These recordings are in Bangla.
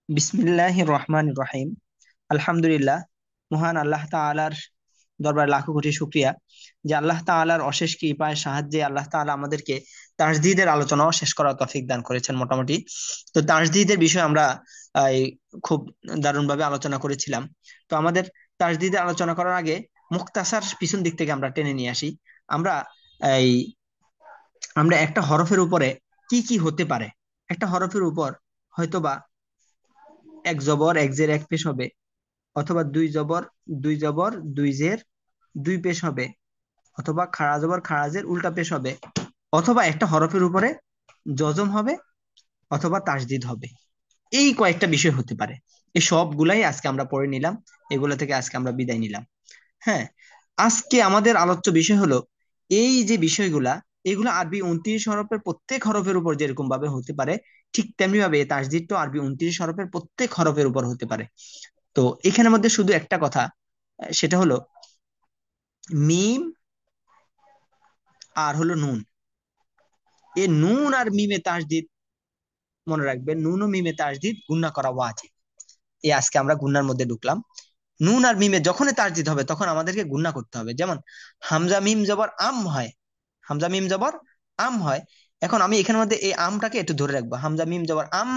বিসমিল্লাহির রহমানির রহিম। আলহামদুলিল্লাহ। মহান আল্লাহ তাআলার দরবারে লাখো কোটি শুকরিয়া যে আল্লাহ তাআলার অশেষ কৃপায় সাহায্যে আল্লাহ তাআলা আমাদেরকে তাসদীদের আলোচনাও শেষ করার তৌফিক দান করেছেন মোটামুটি। তো তাসদীদের বিষয়ে আমরা এই, খুব দারুণভাবে আলোচনা করেছিলাম। তো আমাদের তাসদীদের আলোচনা করার আগে মুক্তাসার পিছন দিক থেকে আমরা টেনে নিয়ে আসি। আমরা এই আমরা একটা হরফের উপরে কি কি হতে পারে, একটা হরফের উপর হয়তোবা এক জবর এক জের এক পেশ হবে, অথবা দুই জবর দুই জের দুই পেশ হবে, অথবা খাড়া জবর খাড়া জের উল্টা পেশ হবে, অথবা একটা হরফের উপরে জজম হবে, অথবা তাসদিদ হবে। এই কয়েকটা বিষয় হতে পারে। এই সবগুলাই আজকে আমরা পড়ে নিলাম। এগুলো থেকে আজকে আমরা বিদায় নিলাম। হ্যাঁ, আজকে আমাদের আলোচ্য বিষয় হলো এই যে বিষয়গুলা, এগুলো আরবি 29 হরফের প্রত্যেক হরফের উপর যেরকম ভাবে হতে পারে, ঠিক তেমনি ভাবে তাসদিদটা আরবি 29 হরফের প্রত্যেক হরফের উপর হতে পারে। তো এখানের মধ্যে শুধু একটা কথা, সেটা হলো মিম আর হলো নুন। এই নুন আর মিমে তাসদিদ, মনে রাখবেন, নুন ও মিমে তাসদিদ গুণনা করা ওয়াজিব। এই আজকে আমরা গুণনার মধ্যে ঢুকলাম। নুন আর মিমে যখনই তাসদিদ হবে তখন আমাদেরকে গুণনা করতে হবে। যেমন হামজা মিম জবর আম হয়, হামজা মিম জবর আম হয়। এখন আমি এখানের মধ্যে এই আমটাকে একটু ধরে রাখবো, হামজা মিম জবর আম।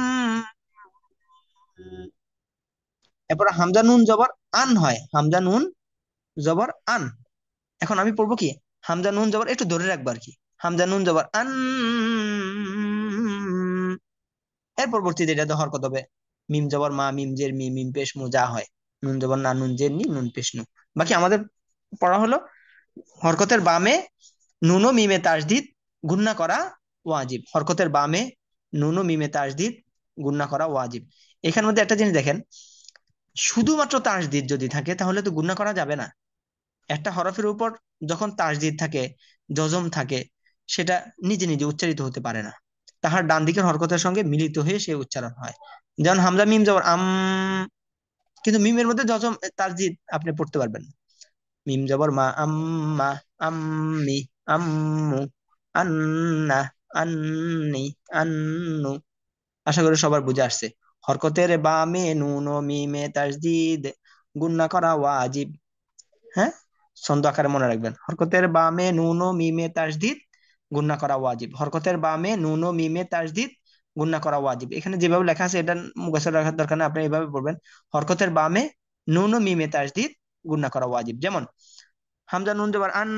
এরপর হামজা নুন জবর আন হয়, হামজা নুন জবর আন। এখন আমি পড়বো কি, হামজা নুন জবর একটু ধরে রাখবো আর কি, হামজা নুন জবর আন। এর পরবর্তীতে এটা হরকত হবে মিম জবর মা মিম জের মি মিম পেশ মু যা হয়, নুন জবর না নুন জের নি নুন পেশ নু। বাকি আমাদের পড়া হলো হরকতের বামে নুন ও মিমে তাসদিদ গুণনা করা ওয়াজিব। হরকতের বামে নুন ও মিমে তাসদিদ গুণনা করা ওয়াজিব। এখানের মধ্যে একটা জিনিস দেখেন, শুধুমাত্র তাসদিদ যদি থাকে তাহলে তো গুণনা করা যাবে না। একটা হরফের উপর যখন তাসদিদ থাকে, জজম থাকে, সেটা নিজে নিজে উচ্চারিত হতে পারে না, তাহার ডান দিকের হরকতের সঙ্গে মিলিত হয়ে সে উচ্চারণ হয়। যেমন হামজা মিম জবর আম, কিন্তু মিমের মধ্যে জজম তাসদিদ আপনি পড়তে পারবেন না। মিম জবর মা আম্মা, আম্মি, আম্মু, আন্না, আন্নি, আন্নু। আশা করি সবার বুঝে আসছে। হরকতের বামে নুন ও মিমে তাসদিদ গুণনা করা ওয়াজিব। হ্যাঁ, ছন্দ আকারে মনে রাখবেন, হরকতের বামে নুন ও মিমে তাসদিদ গুণনা করা ওয়াজিব। হরকতের বামে নুন ও মিমে তাসদিদ গুণনা করা ওয়াজিব। এখানে যেভাবে লেখা আছে এটা মুখস্থ রাখার দরকার নেই, আপনি এইভাবে পড়বেন, হরকতের বামে নুন ও মিমে তাসদিদ গুণনা করা ওয়াজিব। যেমন হামজা নুন জবর আন,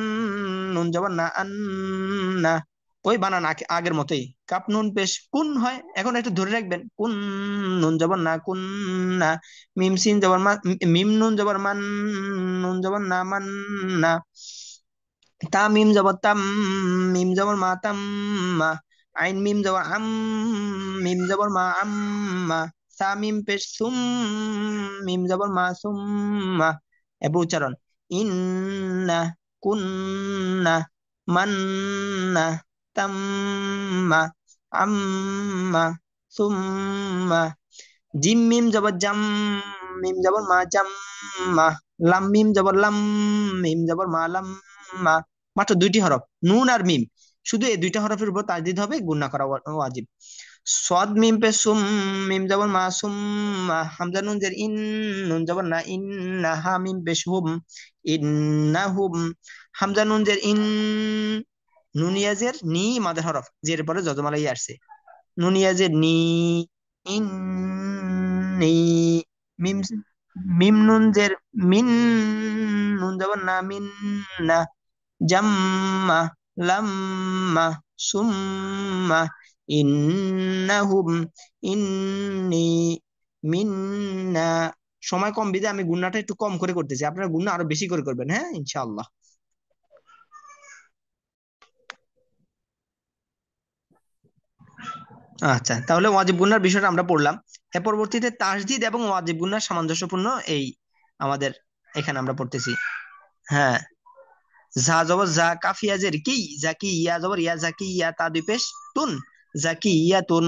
নুন জবর না আন না, ওই বানান আগের মতোই। কাপ নুন পেশ কুন হয়, এখন একটু ধরে রাখবেন, কুন, নুন জবর না কুন না। মিম সিন জবর মা, মিম নুন জবর মান, নুন জবর না মান না। তা মিম জবর তাম, মিম জবর মা তাম মা। আইন মিম জবর আম, মিম জবর মা আম্মা। সা মিম পেশ সুম, মিম জবর মা সুম্মা। এবার উচ্চারণ, ইন্না, কুন্না, মান্না, তাম্মা, আম্মা, সুম্মা। জিম মিম জবর জাম, মিম জবর মা জাম্মা। লাম মিম জবর লাম, মিম জবর মা লাম্মা। মাত্র দুইটি হরফ, নুন আর মিম, শুধু এই দুইটা হরফের উপর তাসদিদ হবে, গুণনা করা ওয়াজিব। সদ মিম পে সুম, মিম জবর মা সুম্মা। হামজা নুন জের ইন, নুন জবর না ইন্না। হা মিম পেশ হুম, ইন্নাহুম। হামজা নুন জের ইন, নুনিয়া জের নি মাদের হরফ, জের পরে যজমালাই আসছে, নুনিয়া জের নি, ইন্নি। মিম, মিম নুন জের মিন, নুন জবর না মিন না। জাম্মা, লাম্মা, সুম্মা। ইন্নাহুম, ইন্নি, মিন্না। সময় কম বিধে আমি গুণনাটা একটু কম করে করতেছি, আপনারা গুণনা আরো বেশি করে করবেন, হ্যাঁ ইনশাআল্লাহ। আচ্ছা, তাহলে ওয়াজিব গুন্নার বিষয়টা আমরা পড়লাম। এর পরবর্তীতে তাসদিদ এবং ওয়াজিব গুন্নার সামঞ্জস্যপূর্ণ এই আমাদের এখানে আমরা পড়তেছি। হ্যাঁ, জা জবর জা, কাফিয়া জের কি, জাকি ইয়া জবর ইয়া, জাকি ইয়া তা দুই পেশ তুন, জাকি ইয়া তুন।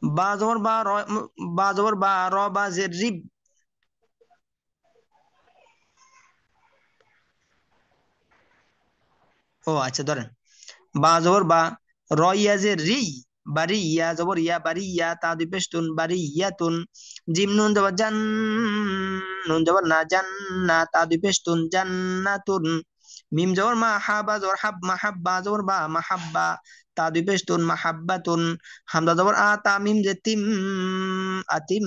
বা জবর বা র, বা জবর বা র বা জের রিব। ও আচ্ছা, ধরেন বা জবর বা, র ইয়া জের রি, বাড়ি ইয়া জবর ইয়া বাড়ি ইয়া তা দুই পেশ তুন বাড়ি ইয়া তুন জিম নুন জবর জান নুন জবর না জান না তা দুই পেশ তুন জান্নাতুন মিম জবর মা হাবা জবর হাব মাহাব্বা জবর বা মাহাব্বা তা দুই পেশ তুন মাহাব্বাতুন হামদা জবর আ তা মিম যে তিম আতিম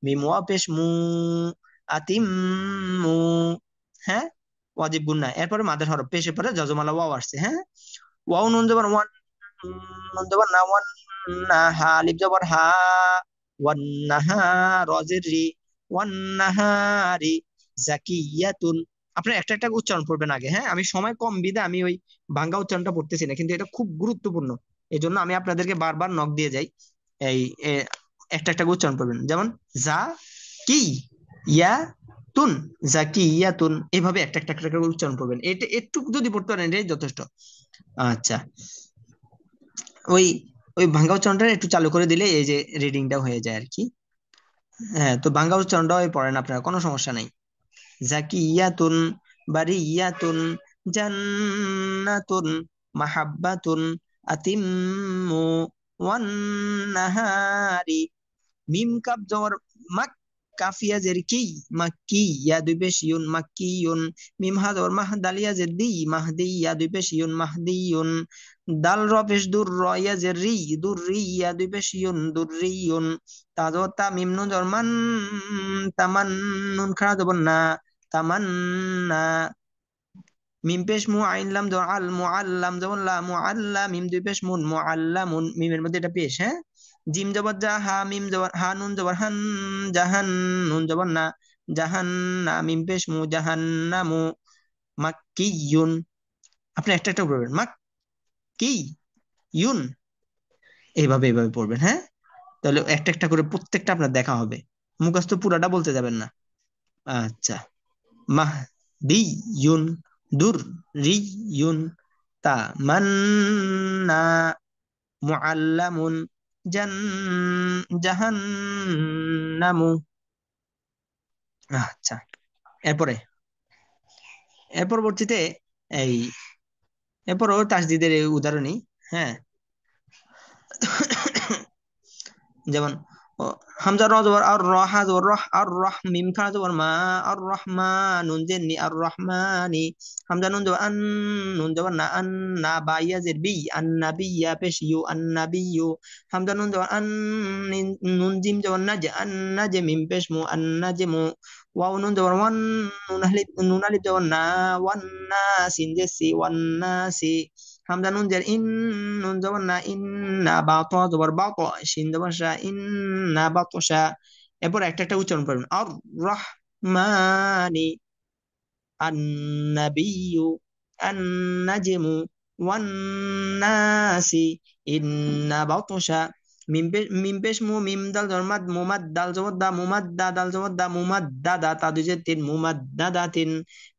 মিম ওয়া পেশ মু আতিম মু হ্যাঁ ওয়াজিব গুন্না এরপরে মাদের হরফ পেশের পরে যজমালা ওয়াও আসছে হ্যাঁ ওয়াও নুন জবর ওয়ান নুন জবর না ওয়ান না হা আলিফ জবর হা ওয়ান নাহা রজের রি ওয়ান নাহারি জাকিয়াতুন আপনার একটা একটা উচ্চারণ পড়বেন আগে হ্যাঁ আমি সময় কম বিদে আমি ওই ভাঙ্গা উচ্চারণটা পড়তেছি না কিন্তু এটা খুব গুরুত্বপূর্ণ এই জন্য আমি আপনাদেরকে বারবার নক দিয়ে যাই এই একটা একটা উচ্চারণ পড়বেন যেমন জা কি ইয়া তুন জাকি ইয়া তুন এভাবে একটা একটা একটা করে উচ্চারণ করবেন এটা একটু যদি পড়তে পারেন এটাই যথেষ্ট আচ্ছা ওই ওই ভাঙ্গা উচ্চারণটা একটু চালু করে দিলে এই যে রিডিংটা হয়ে যায় আর কি হ্যাঁ তো ভাঙ্গা উচ্চারণটাও পড়েন আপনারা কোনো সমস্যা নাই জাকিয়াতুন বারিয়াতুন জান্নাতুন মাহাব্বাতুন আতিম্মু ওয়ান নাহারি মিম কাপ জবর মাক কাফিয়া জের কি মাক্কি ইয়া দুই পেশ ইউন মাক্কিয়ুন মিম হা জবর মাহ দালিয়া জের দি মাহদি ইয়া দুই পেশ ইউন মাহদিয়ুন দাল র পেশ দুর র ইয়া জের রি দুর রি ইয়া দুই পেশ ইউন দুররিয়ুন তা জবর তা মিম নুন জবর মান তামান নুন খাড়া জবর না তামান্না মিম পেশ মু আইন লাম জবর আল মুআল্লাম জবর লা মুআল্লা মিম দুই পেশ মুন মুআল্লামুন মিমের মধ্যে এটা পেশ হ্যাঁ জিম জবর জা হা মিম জবর হা নুন জবর হান জাহান নুন জবর না জাহান্না মিম পেশ মু জাহান্নামু মাক্কিয়ুন আপনি একটা একটা পড়বেন মাক্কি ইউন এইভাবে এইভাবে পড়বেন হ্যাঁ তাহলে একটা একটা করে প্রত্যেকটা আপনার দেখা হবে মুখস্থ পুরাটা বলতে যাবেন না আচ্ছা মাহদিয়ুন দুররিয়ুন তামান্না মুআল্লামুন জান জাহান্নামু আচ্ছা এরপরে এর পরবর্তীতে এই এরপরও তাসদিদের এই উদাহরণই হ্যাঁ যেমন হামজা র জবর আর র হা জবর রহ আর রহ মিম খানা জবর মা আর রহমান নুন জের আর রহমানি হামজা নুন জবর আন নুন জবর না আন না বা ইয়া জের বি আন নাবিয়্যা পেশ ইউ আন নাবিয়্যু হামজা নুন জবর আন নুন জিম জবর নাজ আন নাজ মিম পেশ মু আন নাজমু ওয়াও নুন জবর ওয়ান নুন আলিফ জবর না ওয়ান না সিন জের সি ওয়ান নাসি হামজা নুন জের ইন নুন জবর না ইন্না বা ত জবর বা ত শিন জবর শা ইন্না বাতশা এরপর একটা একটা উচ্চারণ করবেন আর রহমানি আন্নাবিয়্যু আন্নাজমু ওয়ান্নাসি ইন্না বাতশা মিম পেশ মু মিম দাল জবর মাদ মুমাদ দাল জবর দা মুমাদ দা দাল জবর দা মুমাদ দাদা তা দুই যে তিন মুমাদ দাদা তিন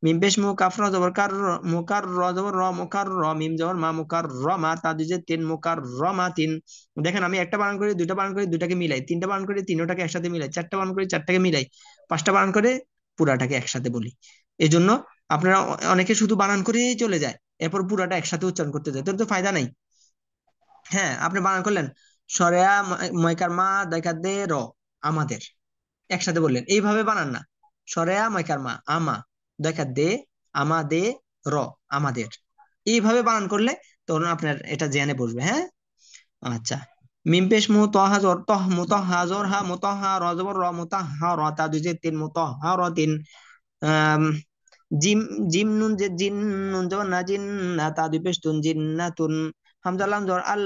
মিম পেশ মু কাফ র জবর কার মুকার র জবর র মুকার র মিম জবর মা মুকার র মা তা দুই যে তিন মুকার র মা তিন দেখেন আমি একটা বানান করে দুইটা বানান করে দুইটাকে মিলাই তিনটা বানান করে তিনটাকে একসাথে মিলাই চারটা বানান করে চারটাকে মিলাই পাঁচটা বানান করে পুরাটাকে একসাথে বলি এই জন্য আপনারা অনেকে শুধু বানান করেই চলে যায় এরপর পুরাটা একসাথে উচ্চারণ করতে যায় তোর তো ফায়দা নাই হ্যাঁ আপনি বানান করলেন সরেয়া ময়কার মা দেখা দে র আমাদের একসাথে বললেন এইভাবে বানান না সরেয়া ময়কার মা আমা দেখা দে আমাদে র আমাদের এইভাবে বানান করলে তখন আপনার এটা জেনে বসবে হ্যাঁ আচ্ছা মিম পেশ মু তহা জর তহ মুতহা জর হা মুতহা র জবর র মুতাহা র তা দুই যে তিন মুতহা র তিন আম, জিম জিম নুন যে জিন নুন জবর না জিন না তা দুই পেশ তুন জিন্নাতুন হামজা লাম জবর আল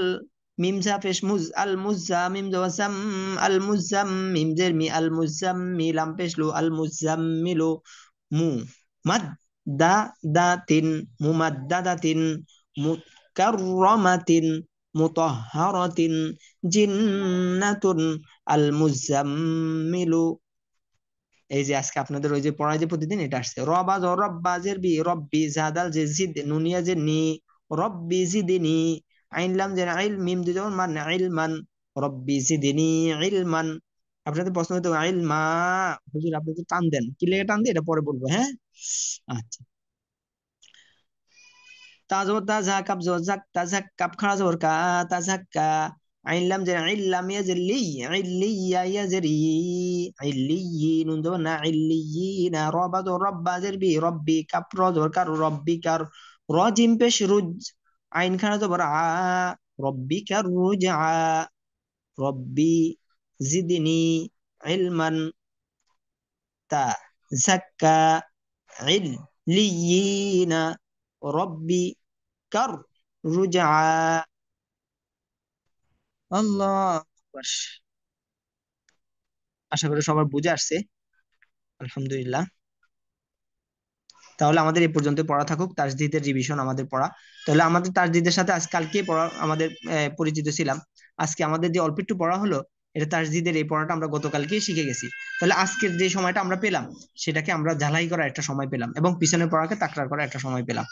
মিম জা পেশ মুজ আল মুজ্জা মিম জবর সাম আল মুজ্জাম মিম জের মি আল মুজ্জাম্মি লাম পেশ লু আল মুজ্জাম্মিলু মু মাদ দা দা তিন মুমাদ্দাদাতিন মুকাররমাতিন মুতাহহারাতিন জিন্নাতুন আল মুজাম্মিলু এই যে আজকে আপনাদের ওই যে পড়ায় যে প্রতিদিন এটা আসছে রবা জ রব্বাজের বি রব্বি জাদাল যে জিদ নুনিয়া যে নি রব্বি জিদিনি আইন লাম যে আইল মিম দুই যেমন মান ইলমান রব্বি জিদিনি ইলমান আপনাদের প্রশ্ন হতো ইলমা হুজুর আপনি তো টান দেন কি লেগে টান দিয়ে এটা পরে বলবো হ্যাঁ আচ্ছা তা জবর তা ঝা কাপ জবর জাক তা ঝাক কাপ খাড়া জবর কা তা ঝাক্কা আইন লাম জের ইল্লাম ইয়াজলি ইল্লিয়া ইয়াজরি ইল্লিয়ি নুন জবর না ইল্লিয়িনা রবা জবর রব্বা জের বি রব্বি কাপ র জবর কার রব্বি কার র জিম পেশ রুজ আইন খানা জবর আ রব্বি কার রুজ আ রব্বি জিদনি ইলমান তা জাক্কা ইল্লিয়িনা রব্বি কার রুজা আল্লাহ আকবার। আশা করি সবার বুঝে আসছে। আলহামদুলিল্লাহ। তাহলে আমাদের এই পর্যন্ত পড়া থাকুক, তাজদীদের রিভিশন আমাদের পড়া। তাহলে আমাদের তাজদীদের সাথে আজ কালকে পড়া আমাদের পরিচিত ছিলাম। আজকে আমাদের যে অল্প একটু পড়া হলো, এটা তাজদীদের এই পড়াটা আমরা গতকালকেই শিখে গেছি। তাহলে আজকের যে সময়টা আমরা পেলাম, সেটাকে আমরা ঝালাই করার একটা সময় পেলাম এবং পিছনের পড়াকে তাকরার করার একটা সময় পেলাম।